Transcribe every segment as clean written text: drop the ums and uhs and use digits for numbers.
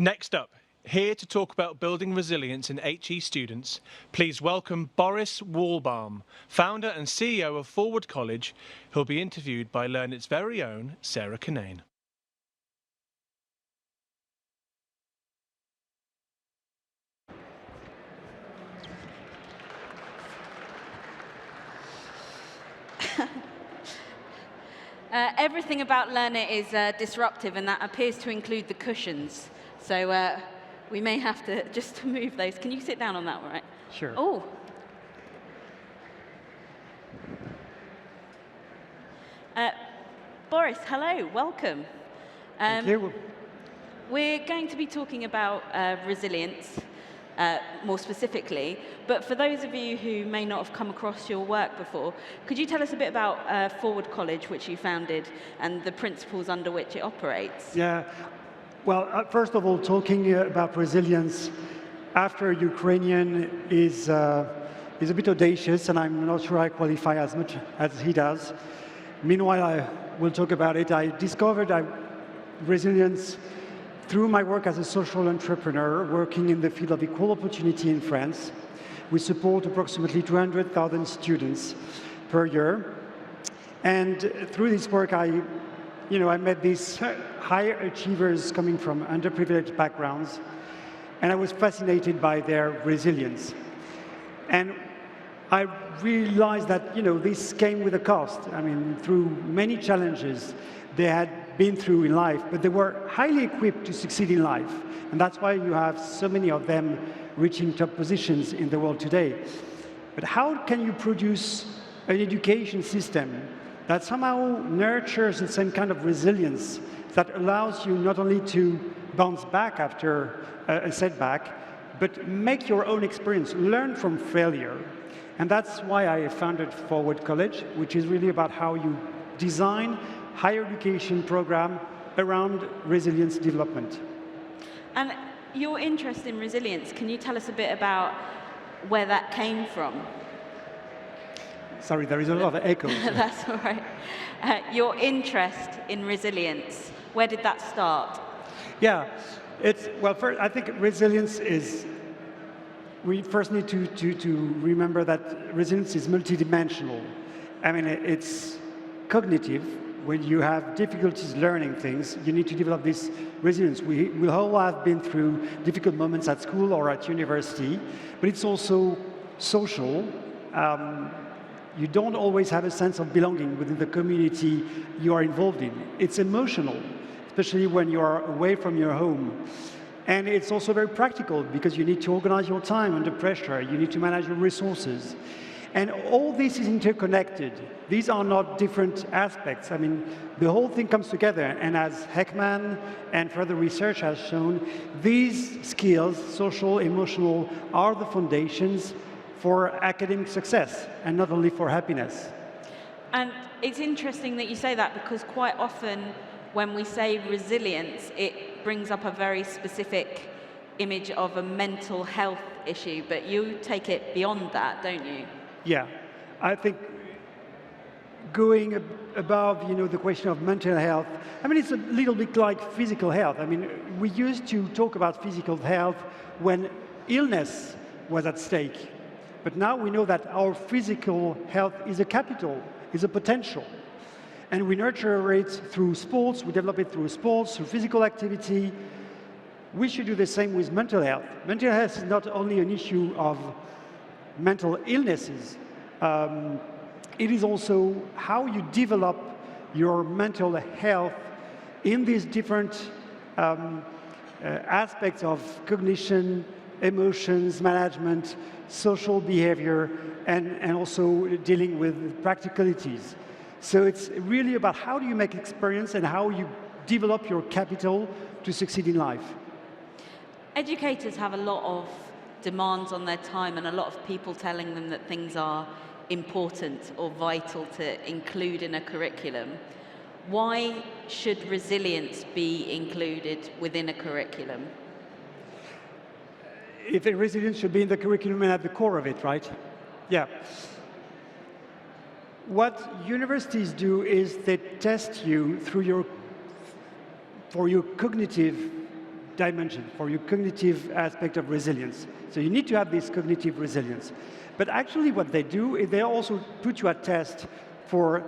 Next up, here to talk about building resilience in HE students, please welcome Boris Walbaum, founder and CEO of Forward College, who'll be interviewed by Learnit's very own Sarah Kinane. Everything about Learnit is disruptive, and that appears to include the cushions. So we may have to just move those. Can you sit down on that one, right? Sure. Oh. Boris, hello, welcome. Thank you. We're going to be talking about resilience, more specifically, but for those of you who may not have come across your work before, could you tell us a bit about Forward College, which you founded, and the principles under which it operates? Yeah. Well, first of all, talking about resilience after Ukrainian is a bit audacious, and I'm not sure I qualify as much as he does. Meanwhile, I will talk about it. I discovered resilience through my work as a social entrepreneur, working in the field of equal opportunity in France. We support approximately 200,000 students per year. And through this work, I met these high achievers coming from underprivileged backgrounds, and I was fascinated by their resilience. And I realized that, this came with a cost. I mean, through many challenges they had been through in life, but they were highly equipped to succeed in life. And that's why you have so many of them reaching top positions in the world today. But how can you produce an education system that somehow nurtures the same kind of resilience that allows you not only to bounce back after a setback, but make your own experience, learn from failure? And that's why I founded Forward College, which is really about how you design higher education program around resilience development. And your interest in resilience, can you tell us a bit about where that came from? Sorry, there is a lot of echo. That's all right. Your interest in resilience, where did that start? Yeah, first, I think resilience is, we first need to remember that resilience is multidimensional. I mean, it's cognitive. When you have difficulties learning things, you need to develop this resilience. We all have been through difficult moments at school or at university, but it's also social. You don't always have a sense of belonging within the community you are involved in. It's emotional, especially when you are away from your home. And it's also very practical because you need to organize your time under pressure. You need to manage your resources. And all this is interconnected. These are not different aspects. I mean, the whole thing comes together. And as Heckman and further research has shown, these skills, social, emotional, are the foundations for academic success, and not only for happiness. And it's interesting that you say that, because quite often when we say resilience, it brings up a very specific image of a mental health issue, but you take it beyond that, don't you? Yeah, I think going above, the question of mental health, I mean, it's a little bit like physical health. I mean, we used to talk about physical health when illness was at stake. But now we know that our physical health is a capital, is a potential. And we nurture it through sports, we develop it through sports, through physical activity. We should do the same with mental health. Mental health is not only an issue of mental illnesses, it is also how you develop your mental health in these different aspects of cognition, emotions, management, social behavior, and also dealing with practicalities. So it's really about how do you make experience and how you develop your capital to succeed in life. Educators have a lot of demands on their time and a lot of people telling them that things are important or vital to include in a curriculum. Why should resilience be included within a curriculum? If resilience should be in the curriculum and at the core of it, right? Yeah. What universities do is they test you through for your cognitive dimension, for your cognitive aspect of resilience. So you need to have this cognitive resilience. But actually what they do is they also put you at test for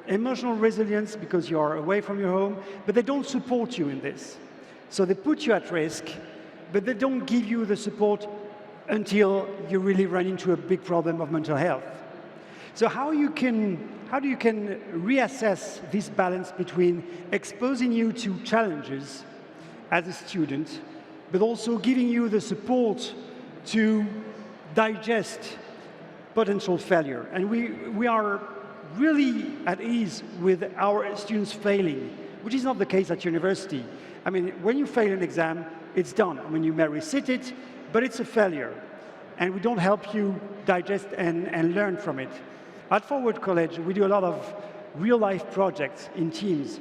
emotional resilience because you are away from your home, but they don't support you in this. So they put you at risk, but they don't give you the support until you really run into a big problem of mental health. So how do you can reassess this balance between exposing you to challenges as a student, but also giving you the support to digest potential failure? And we are really at ease with our students failing, which is not the case at university. I mean, when you fail an exam, it's done. I mean, you may resit it, but it's a failure. And we don't help you digest and learn from it. At Forward College, we do a lot of real-life projects in teams.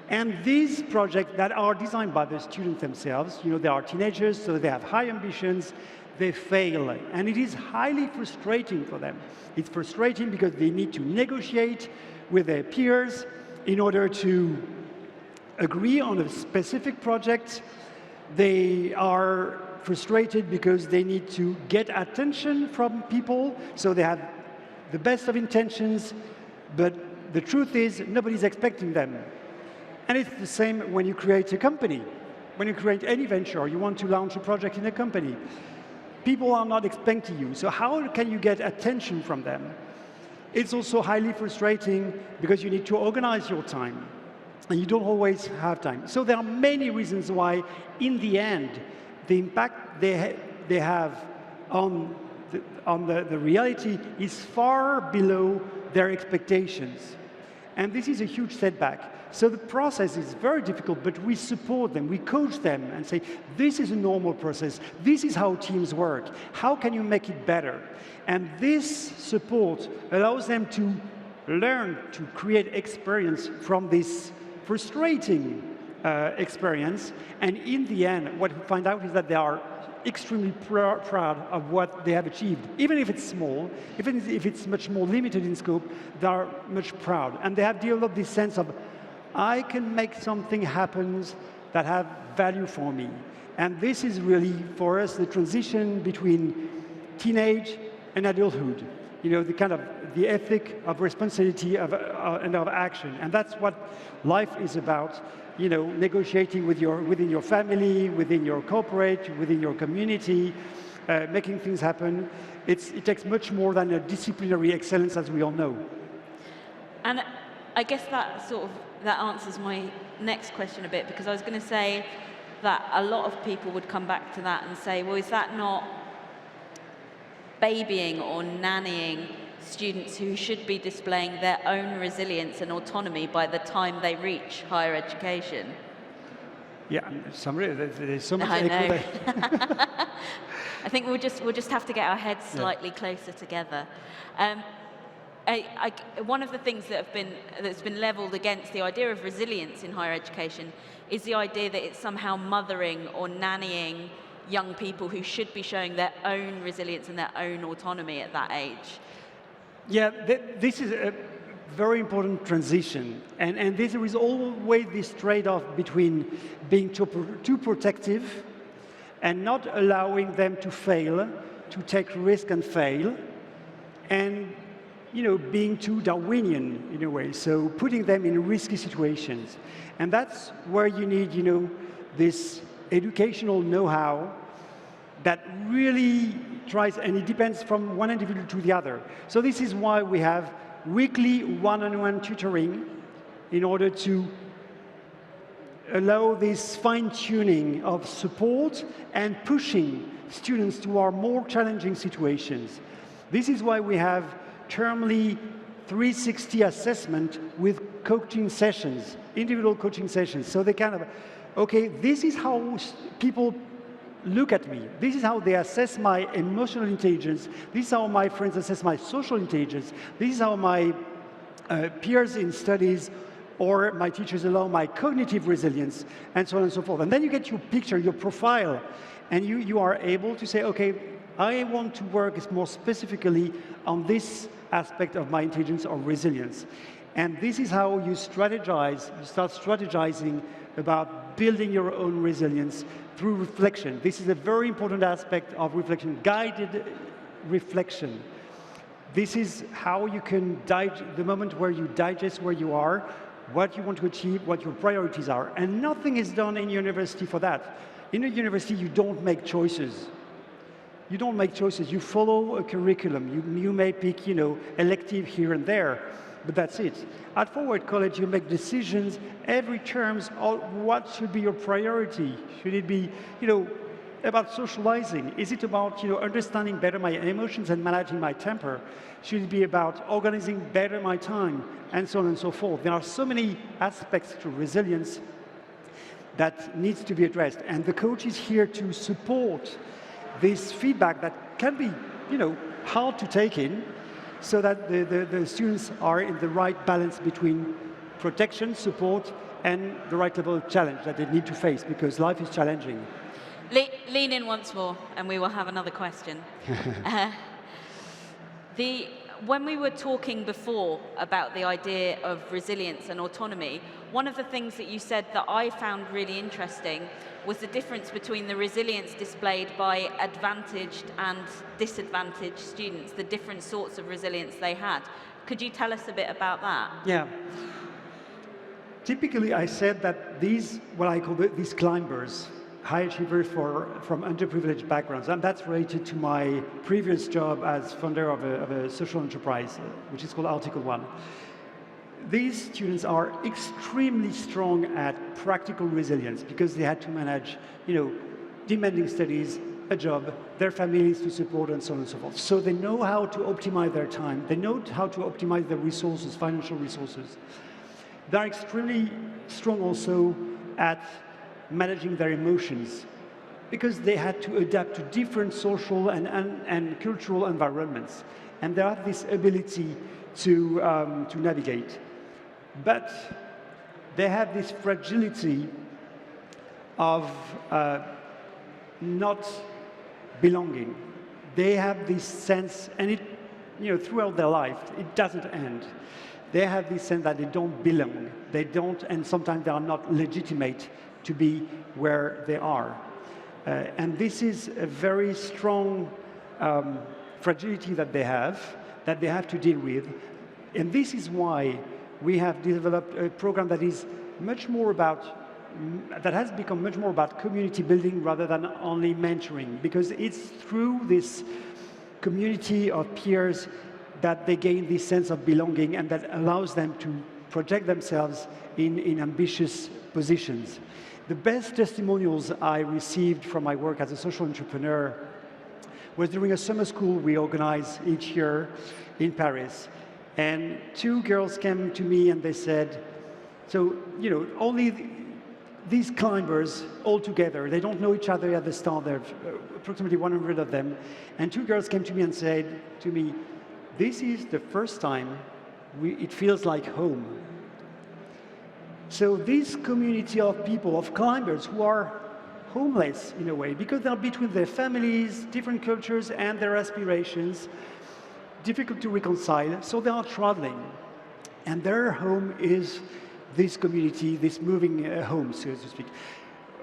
And these projects that are designed by the students themselves, they are teenagers, so they have high ambitions, they fail. And it is highly frustrating for them. It's frustrating because they need to negotiate with their peers in order to agree on a specific project. They are frustrated because they need to get attention from people, so they have the best of intentions, but the truth is nobody's expecting them. And it's the same when you create a company. When you create any venture, you want to launch a project in a company. People are not expecting you, so how can you get attention from them? It's also highly frustrating because you need to organize your time, and you don't always have time. So there are many reasons why, in the end, the impact they have on the reality is far below their expectations. And this is a huge setback. So the process is very difficult, but we support them, we coach them and say, this is a normal process, this is how teams work, how can you make it better? And this support allows them to learn to create experience from this frustrating experience, and in the end, what we find out is that they are extremely proud of what they have achieved. Even if it's small, even if it's much more limited in scope, they are much proud. And they have developed this sense of, I can make something happen that have value for me. And this is really, for us, the transition between teenage and adulthood. The kind of the ethic of responsibility and of action. And that's what life is about. Negotiating within your family, within your corporate, within your community, making things happen. It takes much more than a disciplinary excellence, as we all know. And I guess that answers my next question a bit, because I was going to say that a lot of people would come back to that and say, well, is that not babying or nannying students who should be displaying their own resilience and autonomy by the time they reach higher education? Yeah, there's so much. I know. I think we'll just have to get our heads slightly closer together. One of the things that's been levelled against the idea of resilience in higher education is the idea that it's somehow mothering or nannying young people who should be showing their own resilience and their own autonomy at that age. Yeah, this is a very important transition. And there is always this trade-off between being too protective and not allowing them to fail, to take risk and fail, and being too Darwinian in a way, so putting them in risky situations. And that's where you need, this educational know-how that really tries, and it depends from one individual to the other. So this is why we have weekly one-on-one tutoring in order to allow this fine-tuning of support and pushing students to our more challenging situations. This is why we have termly 360 assessment with coaching sessions, individual coaching sessions. So they kind of, okay, this is how people look at me. This is how they assess my emotional intelligence. This is how my friends assess my social intelligence. This is how my peers in studies or my teachers allow my cognitive resilience, and so on and so forth. And then you get your picture, your profile, and you are able to say, okay, I want to work more specifically on this aspect of my intelligence or resilience. And this is how you strategize, you start strategizing about building your own resilience through reflection. This is a very important aspect of reflection, guided reflection. This is how you can the moment where you digest where you are, what you want to achieve, what your priorities are. And nothing is done in university for that. In a university, you don't make choices. You don't make choices. You follow a curriculum. You may pick, elective here and there, but that's it. At Forward College, you make decisions every term of what should be your priority. Should it be, about socializing? Is it about, understanding better my emotions and managing my temper? Should it be about organizing better my time? And so on and so forth. There are so many aspects to resilience that needs to be addressed. And the coach is here to support this feedback that can be, hard to take in, so that the students are in the right balance between protection, support, and the right level of challenge that they need to face, because life is challenging. Lean in once more, and we will have another question. When we were talking before about the idea of resilience and autonomy, one of the things that you said that I found really interesting was the difference between the resilience displayed by advantaged and disadvantaged students, the different sorts of resilience they had. Could you tell us a bit about that? Yeah. Typically, I said that these, what I call these climbers, high achievers from underprivileged backgrounds, and that's related to my previous job as founder of a social enterprise, which is called Article 1. These students are extremely strong at practical resilience because they had to manage, demanding studies, a job, their families to support, and so on and so forth. So they know how to optimize their time. They know how to optimize their resources, financial resources. They're extremely strong also at managing their emotions because they had to adapt to different social and cultural environments. And they have this ability to navigate. But they have this fragility of not belonging. They have this sense, and it, throughout their life, it doesn't end. They have this sense that they don't belong. They don't, and sometimes they are not legitimate to be where they are. And this is a very strong fragility that they have to deal with. And this is why we have developed a program that is much more about, that has become much more about community building rather than only mentoring, because it's through this community of peers that they gain this sense of belonging and that allows them to project themselves in ambitious positions. The best testimonials I received from my work as a social entrepreneur was during a summer school we organize each year in Paris. And two girls came to me and they said, so, only these climbers all together, they don't know each other at the start, there are approximately 100 of them. And two girls came to me and said to me, this is the first time it feels like home. So this community of people, of climbers who are homeless in a way, because they're between their families, different cultures, and their aspirations, difficult to reconcile, so they are traveling. And their home is this community, this moving home, so to speak.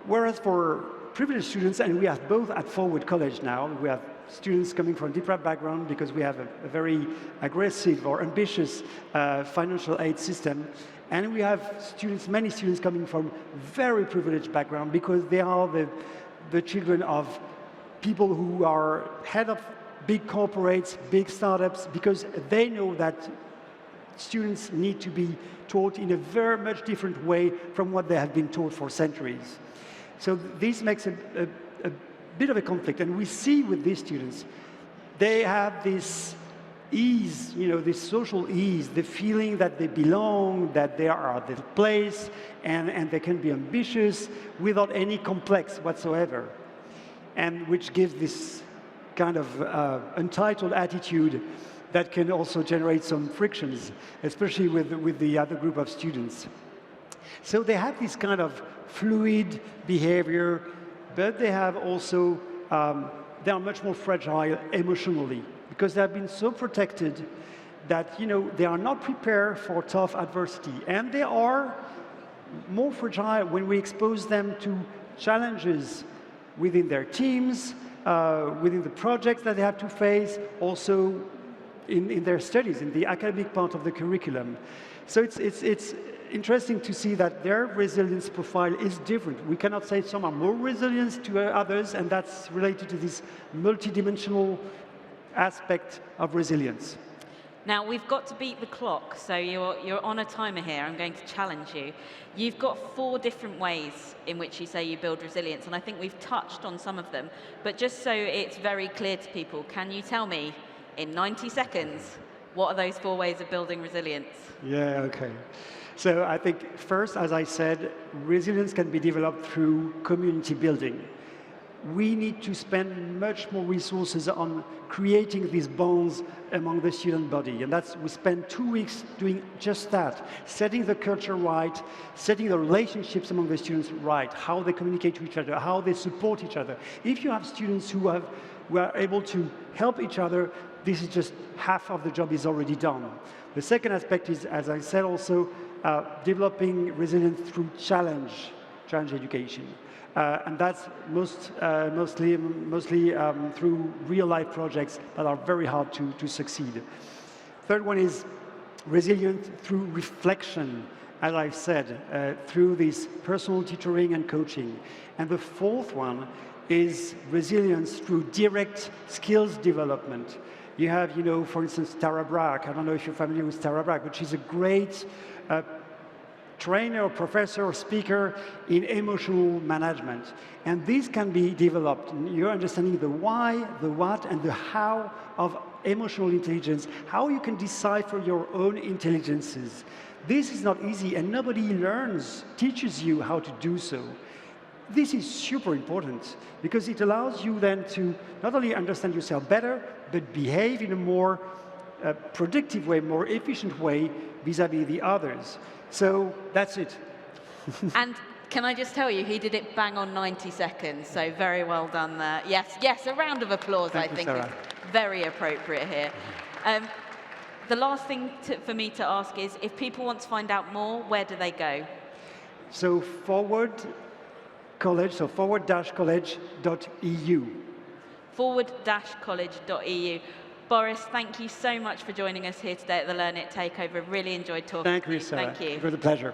Whereas for privileged students, and we have both at Forward College now, we have students coming from deprived background because we have a very aggressive or ambitious financial aid system. And we have students, many students coming from very privileged background because they are the children of people who are head of big corporates, big startups, because they know that students need to be taught in a very much different way from what they have been taught for centuries. So this makes a bit of a conflict. And we see with these students, they have this ease, this social ease, the feeling that they belong, that they are at their place, and they can be ambitious without any complex whatsoever. And which gives this kind of entitled attitude that can also generate some frictions, especially with the other group of students. So they have this kind of fluid behavior, but they have also, they are much more fragile emotionally because they have been so protected that, they are not prepared for tough adversity. And they are more fragile when we expose them to challenges within their teams, within the projects that they have to face, also in their studies, in the academic part of the curriculum. So it's interesting to see that their resilience profile is different. We cannot say some are more resilient to others, and that's related to this multidimensional aspect of resilience. Now, we've got to beat the clock, so you're on a timer here. I'm going to challenge you. You've got 4 different ways in which you say you build resilience, and I think we've touched on some of them. But just so it's very clear to people, can you tell me, in 90 seconds, what are those 4 ways of building resilience? Yeah, okay. So I think first, as I said, resilience can be developed through community building. We need to spend much more resources on creating these bonds among the student body. And we spend 2 weeks doing just that, setting the culture right, setting the relationships among the students right, how they communicate to each other, how they support each other. If you have students who are able to help each other, this is just half of the job is already done. The second aspect is, as I said also, developing resilience through challenge education. And that's mostly through real-life projects that are very hard to succeed. Third one is resilience through reflection, as I've said, through this personal tutoring and coaching. And the fourth one is resilience through direct skills development. You have, for instance, Tara Brach. I don't know if you're familiar with Tara Brach, but she's a great trainer, professor, or speaker in emotional management. And these can be developed. You're understanding the why, the what, and the how of emotional intelligence, how you can decipher your own intelligences. This is not easy, and nobody teaches you how to do so. This is super important because it allows you then to not only understand yourself better, but behave in a more productive way, more efficient way vis-à-vis the others. So that's it. And can I just tell you, he did it bang on 90 seconds, so very well done there. Yes, a round of applause, Thank I think, you, is very appropriate here. The last thing for me to ask is, if people want to find out more, where do they go? So Forward College, so forward-college.eu. Forward-college.eu. Boris, thank you so much for joining us here today at the Learn It Takeover. Really enjoyed talking to you. Thank you, Sarah. Thank you. It was a pleasure.